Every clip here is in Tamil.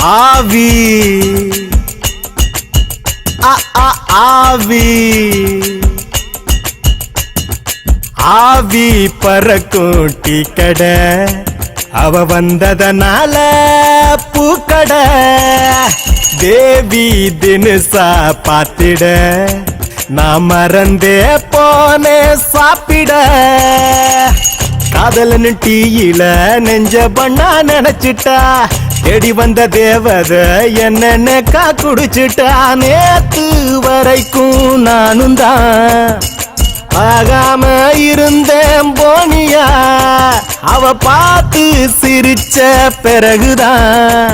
ஆவி ஆவி ஆவி பறக்கும் டீ கடை அவ வந்ததனால பூக்கடை தேவி தினுசா பாத்திட நான் மறந்தே போனே சாப்பிட காதலன்னு டீயில நெஞ்ச பண்ணா நினைச்சிட்டா தேடி வந்த தேவத என்னென்ன குடிச்சிட்டா நேத்து வரைக்கும் நானும் தான் ஆகாம இருந்தேன் போனியா அவ பார்த்து சிரிச்ச பிறகுதான்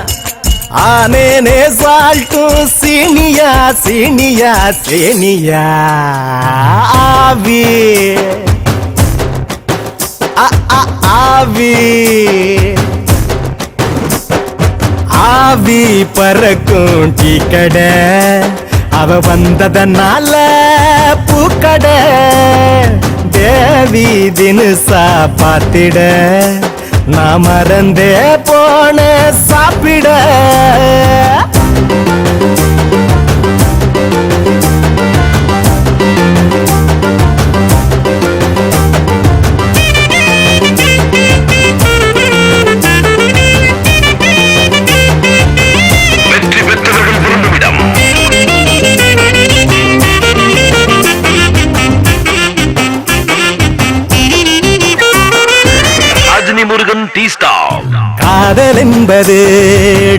ஆனேனே சால்ட்டும் சீனியா சீனியா சீனியா ஆவி ஆவி ஆவி பறக்கும் டீ கடை அவ வந்ததனால பூக்கடை தேவி தினுசா பாத்திட நான் மறந்தே போன சாப்பிட முருகன் டீ ஸ்டால். காதல் என்பது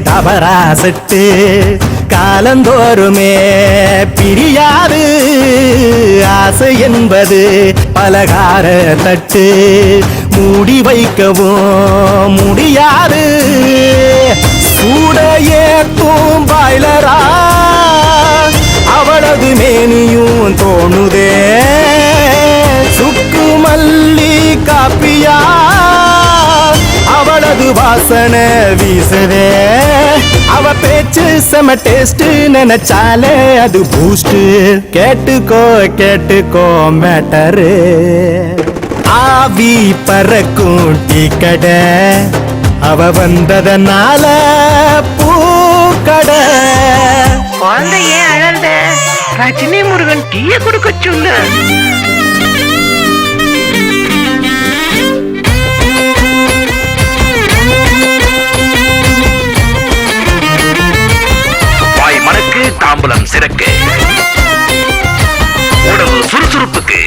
டபரா செட்டு காலந்தோறுமே பிரியாது ஆசை என்பது பலகார தட்டு மூடி வைக்கவும் முடியாது சூடையே பாய்லரா அவளது மேனியும் தோணுதே சுக்கு மல்லி காப்பியா அவளது வாசனை வீசுதே அவ பேச்சு செம டேஸ்ட் நினைச்சாலே அது பூஸ்ட் கேட்டுக்கோ கேட்டுக்கோ மேட்டரு ஆவி பறக்கும் டீ கடை அவ வந்ததனால பூக்கடை குழந்தை ஏன் அழந்த ரஜினி முருகன் டீய கொடுக்க சொல்லு தாம்பலம் சிறக்கு உடல் சுறுசுறுப்புக்கு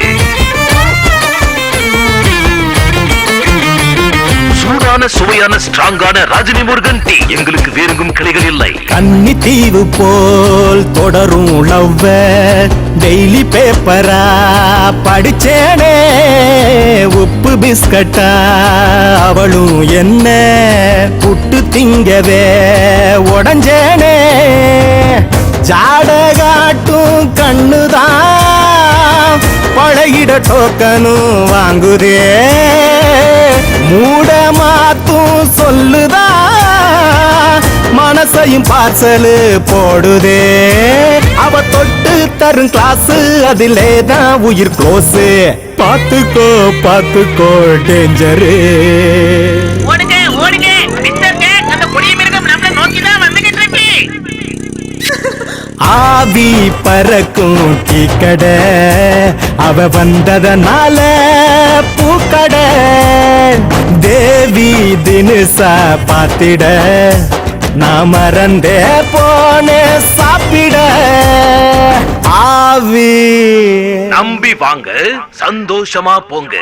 சூடான சுவையான ஸ்ட்ராங்கான ரஜினி முருகன் டீ எங்களுக்கு வேறுங்கும் கிளைகள் இல்லை கன்னி தீவு போல் தொடரும் லவ் டெய்லி பேப்பரா படிச்சேனே உப்பு பிஸ்கட்டா அவளும் என்ன புட்டு திங்கவே உடஞ்சேனே ஜாடகாட்டும் கண்ணுதான் பழகிட டோக்கனும் வாங்குதே மூட மாத்தும் சொல்லுதா மனசையும் பார்சலு போடுதே அவ தொட்டு தரும் கிளாஸ் அதிலேதான் உயிர் க்ளோஸ் பாத்துக்கோ பாத்துக்கோ டேஞ்சரு ஓடுங்க ஓடுங்க அந்த பொடிய மிருகம் நம்மள நோக்கி தான் வந்துகிட்டு இருக்கு ஆவி பறக்கும் டீ கடை அவ வந்ததனால பூக்கடை தேவி தினுசா பாத்திட நான் மறந்தே போன சாப்பிட ஆவி நம்பி வாங்க சந்தோஷமா போங்க.